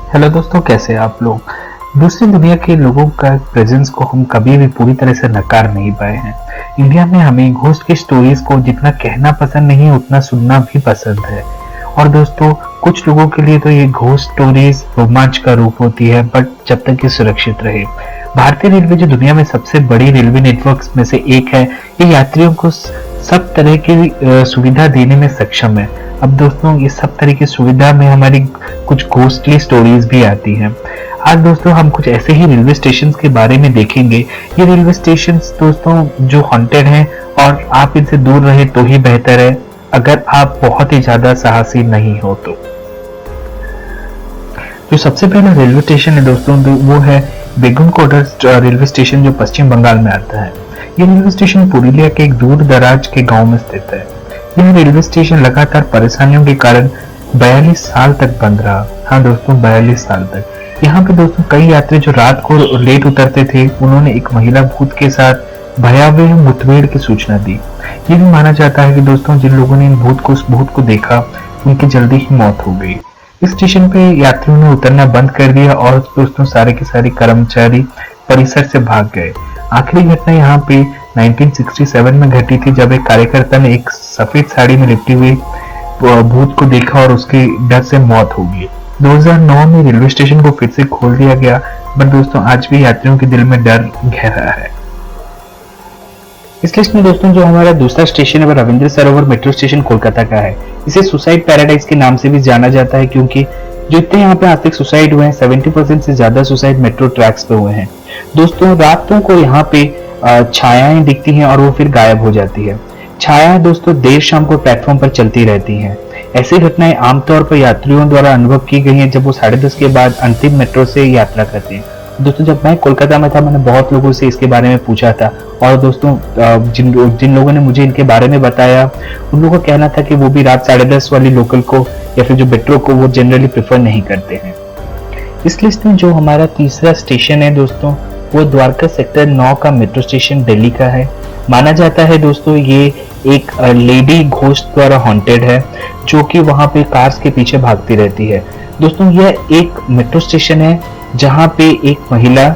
Hello दोस्तों, कैसे हैं आप लोग। दूसरी दुनिया के लोगों का प्रेजेंस को हम कभी भी पूरी तरह से नकार नहीं पाए हैं। इंडिया में हमें घोस्ट की स्टोरीज को जितना कहना पसंद नहीं उतना सुनना भी पसंद है। और दोस्तों, कुछ लोगों के लिए तो ये घोस्ट स्टोरीज रोमांच का रूप होती है, बट जब तक ये सुरक्षित रहे। भारतीय रेलवे जो दुनिया में सबसे बड़ी रेलवे नेटवर्क में से एक है, ये यात्रियों को सब तरह की सुविधा देने में सक्षम है। अब दोस्तों, ये सब तरह की सुविधा में हमारी कुछ घोस्टली स्टोरीज भी आती हैं। आज दोस्तों हम कुछ ऐसे ही रेलवे स्टेशन के बारे में देखेंगे। ये रेलवे स्टेशन दोस्तों जो हॉन्टेड हैं, और आप इनसे दूर रहे तो ही बेहतर है, अगर आप बहुत ही ज्यादा साहसी नहीं हो तो। जो सबसे पहला रेलवे स्टेशन है दोस्तों, वो है बेगुनकोडर रेलवे स्टेशन, जो पश्चिम बंगाल में आता है। ये रेलवे स्टेशन पुरुलिया के एक दूर दराज के गांव में स्थित है। यह रेलवे स्टेशन लगातार परेशानियों के कारण 42 साल तक बंद रहा। हाँ दोस्तों, 42 साल तक। यहाँ पे दोस्तों कई यात्री जो रात को लेट उतरते थे, उन्होंने एक महिला भूत के साथ भयावह मुठभेड़ की सूचना दी। ये भी माना जाता है कि दोस्तों जिन लोगों ने उस भूत को देखा, उनकी जल्दी ही मौत हो गई। इस स्टेशन पे यात्रियों ने उतरना बंद कर दिया और दोस्तों सारे के सारे कर्मचारी परिसर से भाग गए। आखिरी घटना यहाँ पे 1967 में घटी थी, जब एक कार्यकर्ता ने एक सफेद साड़ी में लिपटी हुई भूत को देखा और उसके डर से मौत हो गई। 2009 में रेलवे स्टेशन को फिर से खोल दिया गया, बट दोस्तों आज भी यात्रियों के दिल में डर गहरा है। इस लिस्ट में दोस्तों जो हमारा दूसरा स्टेशन है वो रविंद्र सरोवर मेट्रो स्टेशन कोलकाता का है। इसे सुसाइड पैराडाइज के नाम से भी जाना जाता है, क्योंकि जो इतने यहाँ पे आज तक सुसाइड हुए हैं, 70% से ज्यादा सुसाइड मेट्रो ट्रैक्स पे हुए हैं। दोस्तों रातों को यहाँ पे छायाएं दिखती हैं और वो फिर गायब हो जाती है। छायाएं दोस्तों देर शाम को प्लेटफॉर्म पर चलती रहती हैं। ऐसी घटनाएं आमतौर पर यात्रियों द्वारा अनुभव की गई हैं जब वो 10:30 के बाद अंतिम मेट्रो से यात्रा करते हैं। दोस्तों जब मैं कोलकाता में था, मैंने बहुत लोगों से इसके बारे में पूछा था, और दोस्तों जिन लोगों ने मुझे इनके बारे में बताया, उन लोगों का कहना था कि वो भी रात 10:30 वाली लोकल को या फिर जो मेट्रो को वो जनरली प्रेफर नहीं करते हैं। इस लिस्ट में जो हमारा तीसरा स्टेशन है दोस्तों, वो द्वारका सेक्टर 9 का मेट्रो स्टेशन दिल्ली का है। माना जाता है दोस्तों ये एक लेडी घोस्ट द्वारा हॉन्टेड है, जो कि वहां पे कार्स के पीछे भागती रहती है। दोस्तों यह एक मेट्रो स्टेशन है जहां पे एक महिला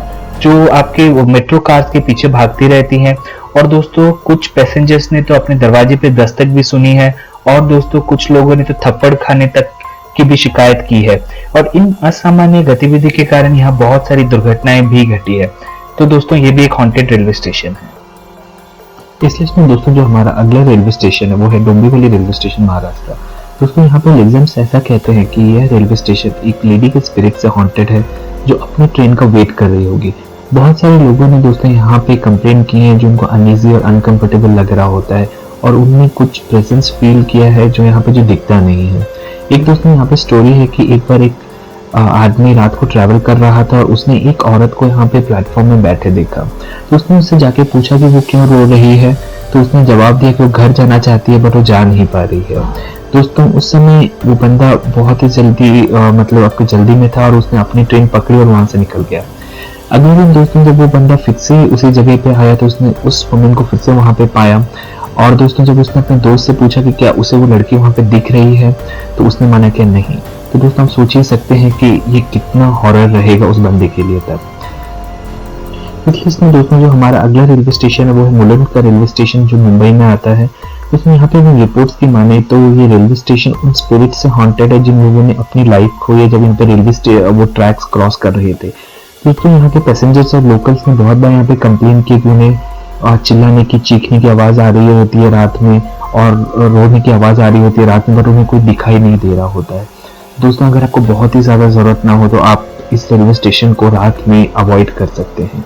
जो आपके मेट्रो कार्स के पीछे भागती रहती है, और दोस्तों कुछ पैसेंजर्स ने तो अपने दरवाजे पे दस्तक भी सुनी है, और दोस्तों कुछ लोगों ने तो थप्पड़ खाने तक की भी शिकायत की है। और इन असामान्य गतिविधि के कारण यहाँ बहुत सारी दुर्घटनाएं भी घटी है। तो दोस्तों ये भी एक हॉन्टेड रेलवे स्टेशन है। इस लिस्ट में दोस्तों जो हमारा अगला रेलवे स्टेशन है वो है डोंबिवली रेलवे स्टेशन, महाराष्ट्र। दोस्तों यहाँ पे लेजेंड्स ऐसा कहते हैं कि यह रेलवे स्टेशन एक लेडी के स्पिरिट से हॉन्टेड है, जो अपनी ट्रेन का वेट कर रही होगी। बहुत सारे लोगों ने दोस्तों यहाँ पे कंप्लेन की है, जो उनको अनईजी और अनकंफर्टेबल लग रहा होता है, और उनने कुछ प्रेजेंस फील किया है जो यहाँ पे जो दिखता नहीं है। एक दोस्तों यहाँ पे स्टोरी है कि एक बार एक आदमी रात को ट्रैवल कर रहा था और उसने एक औरत को यहाँ पे प्लेटफॉर्म में बैठे देखा। तो उसने उससे जाके पूछा कि वो क्यों रो रही है, तो उसने जवाब दिया कि वो घर जाना चाहती है बट वो जा नहीं पा रही है। दोस्तों उस समय वो बंदा बहुत ही जल्दी मतलब आपको जल्दी में था, और उसने अपनी ट्रेन पकड़ी और वहां से निकल गया। अगले दिन दोस्तों जब वो बंदा फिर से उसी जगह पे आया, तो उसने उस वुमन को फिर से वहां पे पाया, और दोस्तों जब उसने अपने दोस्त से पूछा कि क्या उसे वो लड़की वहां पे दिख रही है, तो उसने माना कि नहीं। तो दोस्तों हम सोच ही सकते हैं कि ये कितना हॉरर रहेगा उस बंदे के लिए तब। इस लिस्ट में दोस्तों जो हमारा अगला रेलवे स्टेशन है वो है मुलुंड का रेलवे स्टेशन, जो मुंबई में आता है। दोस्तों यहाँ पे अगर रिपोर्ट्स की माने तो ये रेलवे स्टेशन उन स्पिरिट से हॉन्टेड है जिन लोगों ने अपनी लाइफ खोई जब यहाँ पे वो ट्रैक्स क्रॉस कर रहे थे। दोस्तों यहाँ के पैसेंजर्स और लोकल्स ने बहुत बार यहाँ पे कंप्लेन की कि उन्हें चिल्लाने की, चीखने की आवाज आ रही होती है रात में, और रोने की आवाज आ रही होती है रात में, पर उन्हें कोई दिखाई नहीं दे रहा होता है। दोस्तों अगर आपको बहुत ही ज्यादा जरूरत ना हो तो आप इस रेलवे स्टेशन को रात में अवॉइड कर सकते हैं।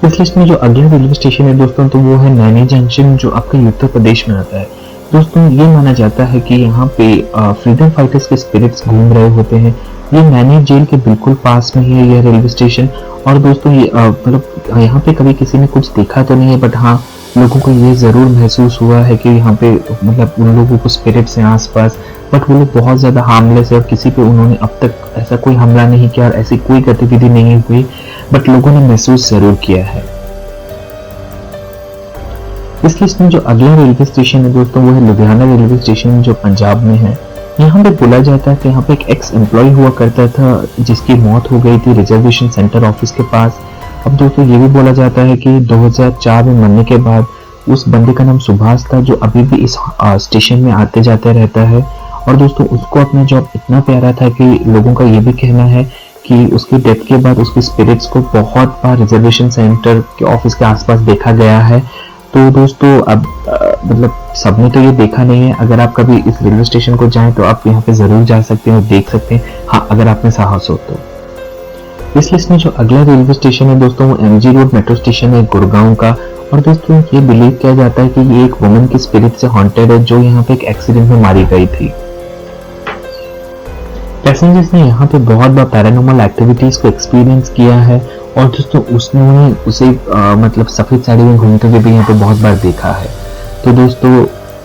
इस लिस्ट में जो अगला रेलवे स्टेशन है दोस्तों, तो वो है नैनी जंक्शन, जो आपके उत्तर प्रदेश में आता है। दोस्तों ये माना जाता है कि यहाँ पे फ्रीडम फाइटर्स के स्पिरिट्स घूम रहे होते हैं। ये नैनी जेल के बिल्कुल पास में है यह रेलवे स्टेशन, और दोस्तों ये मतलब यहाँ पे कभी किसी ने कुछ देखा तो नहीं है, बट हाँ लोगों को ये जरूर महसूस हुआ है कि यहाँ पे मतलब उन लोगों को स्पिरिट्स हैं आसपास, बट वो लोग बहुत ज्यादा हार्मलेस है और किसी पे उन्होंने अब तक ऐसा कोई हमला नहीं किया और ऐसी कोई गतिविधि नहीं हुई, बट लोगों ने महसूस जरूर किया है। इस लिस्ट में जो अगला रेलवे स्टेशन है दोस्तों वो है लुधियाना रेलवे स्टेशन, जो पंजाब में है। यहाँ पे बोला जाता है कि यहाँ पे एक एक्स एम्प्लॉय हुआ करता था जिसकी मौत हो गई थी रिजर्वेशन सेंटर ऑफिस के पास। अब दोस्तों ये भी बोला जाता है कि 2004 में मरने के बाद उस बंदे का नाम सुभाष था, जो अभी भी इस स्टेशन में आते जाते रहता है। और दोस्तों उसको अपना जॉब इतना प्यारा था कि लोगों का ये भी कहना है कि उसकी डेथ के बाद उसकी स्पिरिट्स को बहुत बार रिजर्वेशन सेंटर के ऑफिस के आसपास देखा गया है। तो दोस्तों अब मतलब सबने तो ये देखा नहीं है, अगर आप कभी इस रेलवे स्टेशन को जाएं तो आप यहाँ पे जरूर जा सकते हैं और देख सकते हैं, हाँ अगर आप में साहस हो तो। इस लिस्ट में जो अगला रेलवे स्टेशन है दोस्तों वो एमजी रोड मेट्रो स्टेशन है गुड़गांव का। और दोस्तों ये बिलीव किया जाता है कि ये एक वुमन की स्पिरिट से हॉन्टेड है जो यहाँ पे एक एक्सीडेंट में मारी गई थी। पैसेंजर्स ने यहाँ पे बहुत बार पैरानॉर्मल एक्टिविटीज को एक्सपीरियंस किया है और दोस्तों उसने उसे मतलब सफेद साड़ी में घूमते हुए भी यहाँ पे बहुत बार देखा है। तो दोस्तों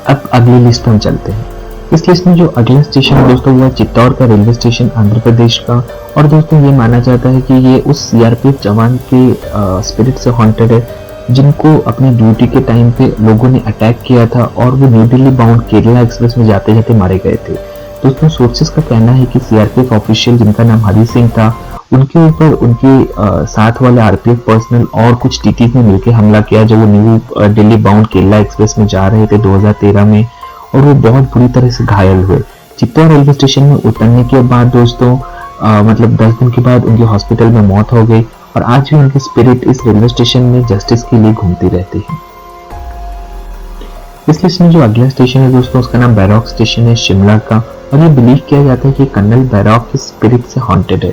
अब अगली लिस्ट पर हम चलते हैं। इस लिस्ट में जो अगला स्टेशन है दोस्तों वो है चित्तौड़ का रेलवे स्टेशन आंध्र प्रदेश का। और दोस्तों ये माना जाता है कि ये उस सीआरपीएफ जवान के स्पिरिट से हॉन्टेड है जिनको अपनी ड्यूटी के टाइम पे लोगों ने अटैक किया था और वो new Delhi bound Kerala express में जाते जाते मारे गए थे। दोस्तों सोर्सेस का कहना है कि सीआरपीएफ ऑफिशियल जिनका नाम हरि सिंह था उनके ऊपर उनके साथ वाले आरपीएफ पर्सनल और कुछ टीटीज ने मिलकर हमला किया जब वो new Delhi bound Kerala express में जा रहे थे 2013 में, और वो बहुत बुरी तरह से घायल हुए। चित्तौड़ रेलवे स्टेशन में उतरने के बाद दोस्तों मतलब 10 दिन के बाद उनकी हॉस्पिटल में मौत हो गई और आज भी उनकी स्पिरिट इस रेलवे स्टेशन में जस्टिस के लिए घूमती रहती है। इस लिस्ट में जो अगला स्टेशन है दोस्तों उसका नाम बैरॉक स्टेशन है शिमला का। और ये बिलीव किया जाता है कि कर्नल बैरॉक की स्पिरिट से हॉन्टेड है।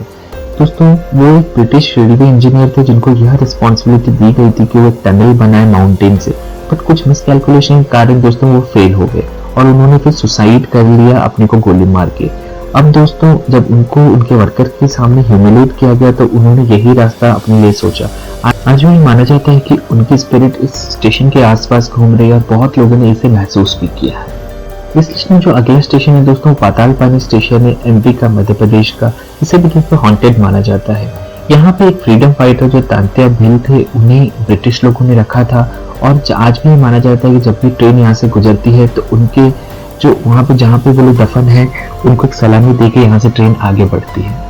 दोस्तों वो एक ब्रिटिश रेलवे इंजीनियर थे जिनको यह रिस्पॉन्सिबिलिटी दी गई थी कि वो एक टनल बनाए माउंटेन से, बट कुछ मिसकैलकुलेशन के कारण दोस्तों वो फेल हो गए और उन्होंने फिर सुसाइड कर लिया अपने को गोली मार के। अब दोस्तों जब उनको उनके वर्कर के सामने ह्यूमिलेट किया गया तो उन्होंने यही रास्ता अपने लिए सोचा। आज भी माना जाता है कि उनकी स्पिरिट इस स्टेशन के आसपास घूम रही है और बहुत लोगों ने इसे महसूस भी किया है। इस लिस्ट में जो अगला स्टेशन है दोस्तों पाताल पानी स्टेशन है एमपी का, मध्य प्रदेश का। इसे भी दोस्तों हॉन्टेड माना जाता है। यहाँ पे एक फ्रीडम फाइटर जो तांत्या भील थे उन्हें ब्रिटिश लोगों ने रखा था और आज भी माना जाता है कि जब भी ट्रेन यहाँ से गुजरती है तो उनके जो वहाँ पे जहाँ पे वो लोग दफन है उनको एक सलामी दे के यहाँ से ट्रेन आगे बढ़ती है।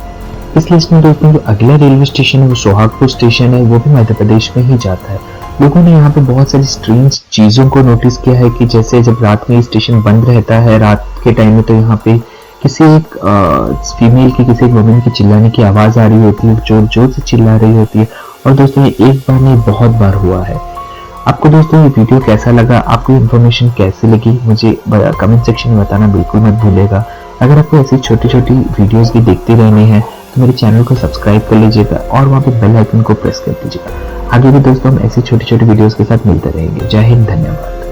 इस लिस्ट में दोस्तों जो अगला रेलवे स्टेशन है वो सोहागपुर स्टेशन है, वो भी मध्य प्रदेश में ही जाता है। लोगों ने यहाँ पे बहुत सारी स्ट्रेंज चीजों को नोटिस किया है कि जैसे जब रात में स्टेशन बंद रहता है रात के टाइम में तो यहाँ पे किसी एक फीमेल की किसी एक वुमेन की चिल्लाने की आवाज आ रही होती है, जोर जोर से चिल्ला रही होती है। और दोस्तों ये एक बार नहीं बहुत बार हुआ है। आपको दोस्तों ये वीडियो कैसा लगा, आपको इन्फॉर्मेशन कैसी लगी, मुझे कमेंट सेक्शन में बताना बिल्कुल मत भूलेगा। अगर आपको ऐसी छोटी छोटी वीडियोस भी देखते रहने हैं तो मेरे चैनल को सब्सक्राइब कर लीजिएगा और वहाँ पे बेल आइकन को प्रेस कर दीजिएगा। आगे भी दोस्तों हम ऐसी छोटी छोटी वीडियोस के साथ मिलते रहेंगे। जय हिंद, धन्यवाद।